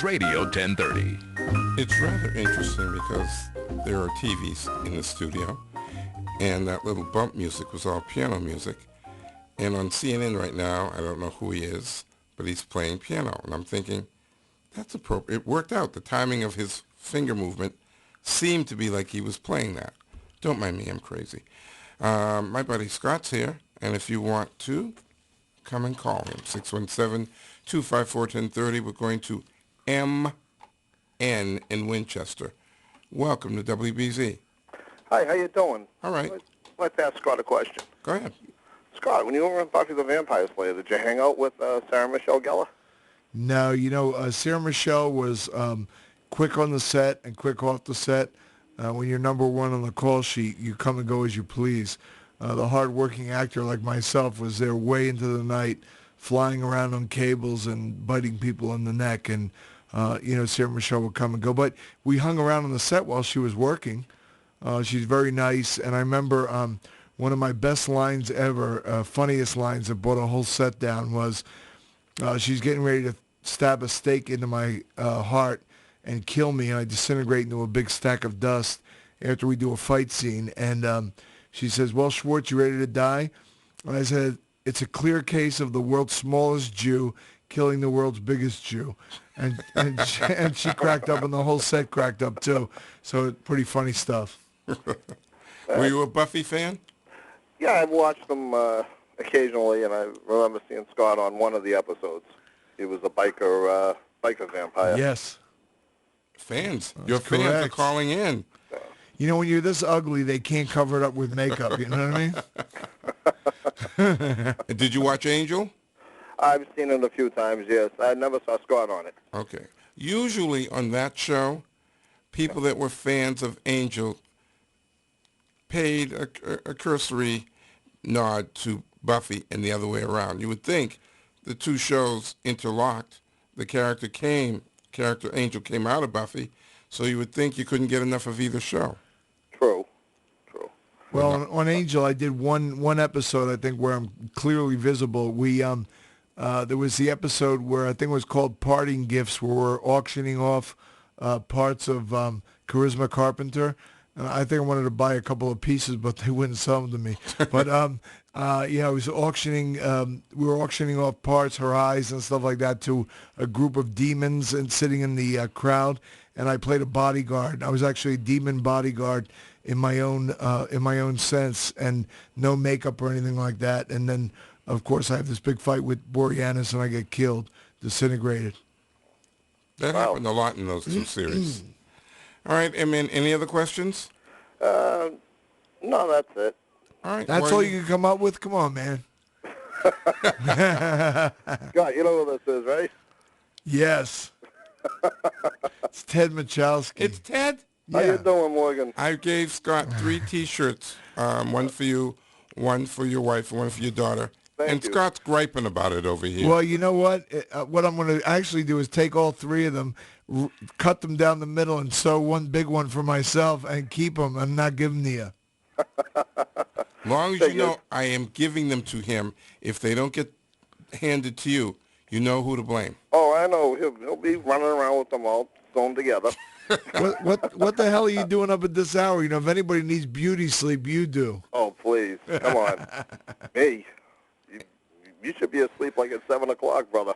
Sports Radio 1030. It's rather interesting because there are TVs in the studio, and that little bump music was all piano music. And on CNN right now, I don't know who he is, but he's playing piano. And I'm thinking, that's appropriate. It worked out. The timing of his finger movement seemed to be like he was playing that. Don't mind me, I'm crazy. My buddy Scott's here, and if you want to, come and call him. 617-254-1030. We're going to MN in Winchester. Welcome to WBZ. Hi, how you doing? All right. I'd like to ask Scott a question. Go ahead. Scott, when you were in Buffy the Vampire Slayer, did you hang out with Sarah Michelle Gellar? No, Sarah Michelle was quick on the set and quick off the set. When you're number one on the call sheet, you come and go as you please. The hard-working actor like myself was there way into the night, flying around on cables and biting people in the neck. And, Sarah Michelle would come and go. But we hung around on the set while she was working. She's very nice. And I remember one of my best lines ever, funniest lines that brought a whole set down was she's getting ready to stab a stake into my heart and kill me, and I disintegrate into a big stack of dust after we do a fight scene. And she says, "Well, Schwartz, you ready to die?" And I said, "It's a clear case of the world's smallest Jew killing the world's biggest Jew." And she cracked up, and the whole set cracked up, too. So pretty funny stuff. Were you a Buffy fan? Yeah, I've watched them occasionally, and I remember seeing Scott on one of the episodes. He was a biker vampire. Yes. Fans. That's Your fans are correct. calling in. When you're this ugly, they can't cover it up with makeup. You know what I mean? Did you watch Angel? I've seen it a few times, yes. I never saw Scott on it. Okay. Usually on that show, people that were fans of Angel paid a cursory nod to Buffy and the other way around. You would think the two shows interlocked. The character Angel came out of Buffy, so you would think you couldn't get enough of either show. True. Well, on Angel, I did one episode, I think, where I'm clearly visible. We there was the episode where I think it was called Parting Gifts, where we're auctioning off parts of Charisma Carpenter. I think I wanted to buy a couple of pieces, but they wouldn't sell them to me. But I was auctioning. We were auctioning off parts, her eyes and stuff like that, to a group of demons and sitting in the crowd. And I played a bodyguard. I was actually a demon bodyguard in my own sense, and no makeup or anything like that. And then, of course, I have this big fight with Boreanaz, and I get killed, disintegrated. That happened a lot in those two series. All right, any other questions? No, that's it. All right. That's all you can come up with? Come on, man. Scott, you know who this is, right? Yes. It's Ted Michalski. It's Ted? How you doing, Morgan? I gave Scott 3 T-shirts, one for you, one for your wife, and one for your daughter. Thank you. Scott's griping about it over here. Well, you know what? What I'm going to actually do is take all 3 of them, cut them down the middle, and sew one big one for myself and keep them and not give them to you. As long as you know I am giving them to him, if they don't get handed to you, you know who to blame. Oh, I know. He'll be running around with them all, sew them together. What the hell are you doing up at this hour? If anybody needs beauty sleep, you do. Oh, please. Come on. Me. You should be asleep like at 7 o'clock, brother.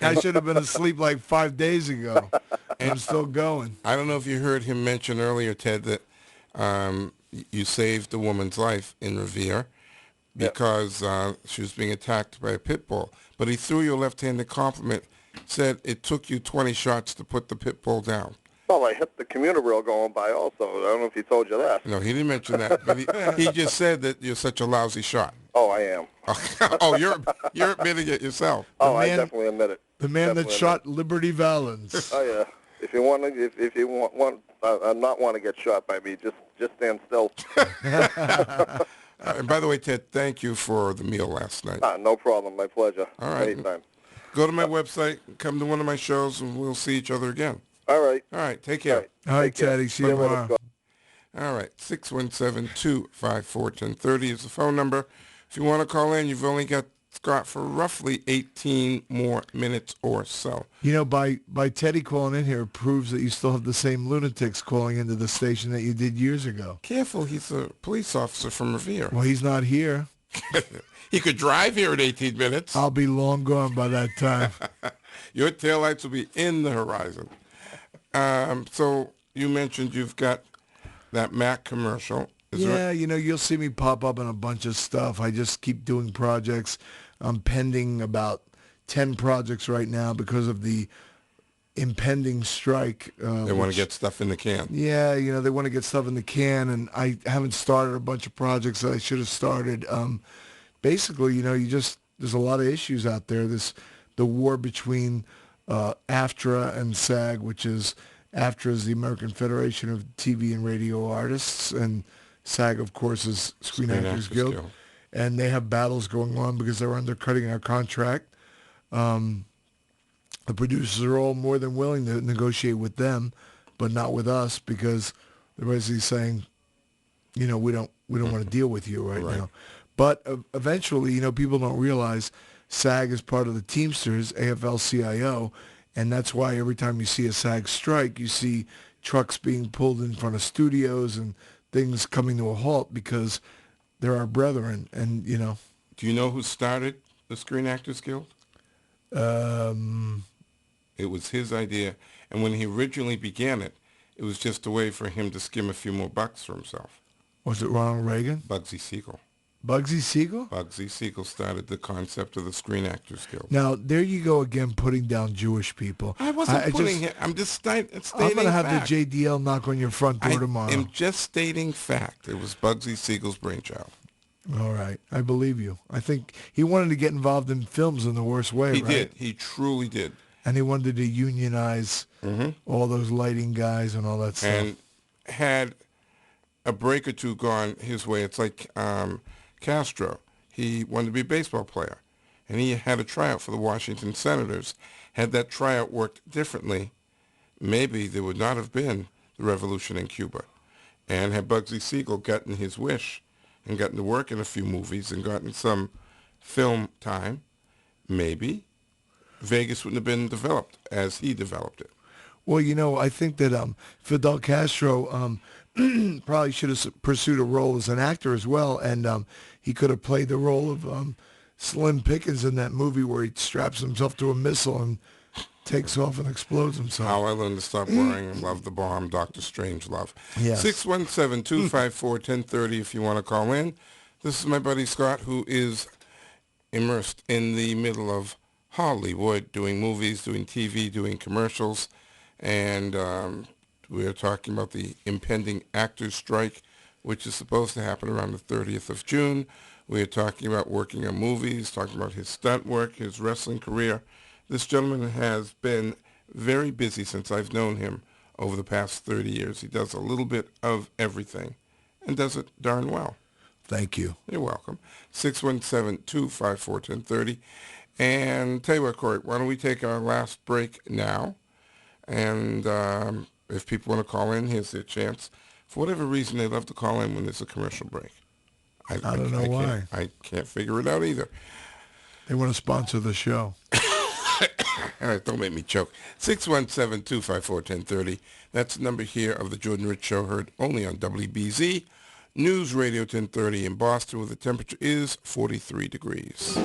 I should have been asleep like 5 days ago. And I'm still going. I don't know if you heard him mention earlier, Ted, that you saved a woman's life in Revere because she was being attacked by a pit bull. But he threw you a left-handed compliment, said it took you 20 shots to put the pit bull down. Well, I hit the commuter rail going by also. I don't know if he told you that. No, he didn't mention that. But he just said that you're such a lousy shot. Oh, I am. Oh, you're admitting it yourself. Oh, I definitely admit it. The man that shot Liberty Valance. Oh, yeah. If you want to, if you want not want to get shot by me, just stand still. And by the way, Ted, thank you for the meal last night. No problem. My pleasure. All right. Anytime. Go to my website, come to one of my shows, and we'll see each other again. All right. All right. Take care. All right, Teddy. See you tomorrow. All right. 617-254-1030 is the phone number. If you want to call in, you've only got Scott, for roughly 18 more minutes or so. You know, by Teddy calling in here proves that you still have the same lunatics calling into the station that you did years ago. Careful, he's a police officer from Revere. Well, he's not here. He could drive here in 18 minutes. I'll be long gone by that time. Your taillights will be in the horizon. So you mentioned you've got that Mac commercial. Yeah, you know, you'll see me pop up in a bunch of stuff. I just keep doing projects. I'm pending about 10 projects right now because of the impending strike. They want to get stuff in the can. Yeah, you know, they want to get stuff in the can, and I haven't started a bunch of projects that I should have started. Basically, you know, there's a lot of issues out there. The war between AFTRA and SAG, which is AFTRA is the American Federation of TV and Radio Artists, and SAG, of course, is Screen Actors Guild. And they have battles going on because they're undercutting our contract. The producers are all more than willing to negotiate with them, but not with us because they're basically saying, you know, we don't want to deal with you right now. But eventually, you know, people don't realize SAG is part of the Teamsters, AFL-CIO, and that's why every time you see a SAG strike, you see trucks being pulled in front of studios and things coming to a halt because they're our brethren, and, you know. Do you know who started the Screen Actors Guild? It was his idea, and when he originally began it, it was just a way for him to skim a few more bucks for himself. Was it Ronald Reagan? Bugsy Siegel. Bugsy Siegel? Bugsy Siegel started the concept of the Screen Actors Guild. Now, there you go again, putting down Jewish people. I wasn't putting it. I'm just stating I'm going to have fact. the JDL knock on your front door tomorrow. I'm just stating fact. It was Bugsy Siegel's brainchild. All right. I believe you. I think he wanted to get involved in films in the worst way, He right? did. He truly did. And he wanted to unionize all those lighting guys and all that stuff. And had a break or two gone his way, it's like Castro. He wanted to be a baseball player, and he had a tryout for the Washington Senators. Had that tryout worked differently, maybe there would not have been the revolution in Cuba. And had Bugsy Siegel gotten his wish and gotten to work in a few movies and gotten some film time, maybe Vegas wouldn't have been developed as he developed it. Well, you know, I think that Fidel Castro probably should have pursued a role as an actor as well, and he could have played the role of Slim Pickens in that movie where he straps himself to a missile and takes off and explodes himself. How I Learned to Stop Worrying and Love the Bomb, Dr. Strangelove. Yes. 617-254-1030 if you want to call in. This is my buddy Scott, who is immersed in the middle of Hollywood, doing movies, doing TV, doing commercials, and we're talking about the impending actors' strike, which is supposed to happen around the 30th of June. We're talking about working on movies, talking about his stunt work, his wrestling career. This gentleman has been very busy since I've known him over the past 30 years. He does a little bit of everything and does it darn well. Thank you. You're welcome. 617-254-1030. And tell you what, Corey, why don't we take our last break now? And if people want to call in, here's their chance. For whatever reason, they love to call in when there's a commercial break. I don't know why. I can't figure it out either. They want to sponsor the show. All right, don't make me choke. 617-254-1030. That's the number here of the Jordan Rich Show, heard only on WBZ News Radio 1030 in Boston, where the temperature is 43 degrees.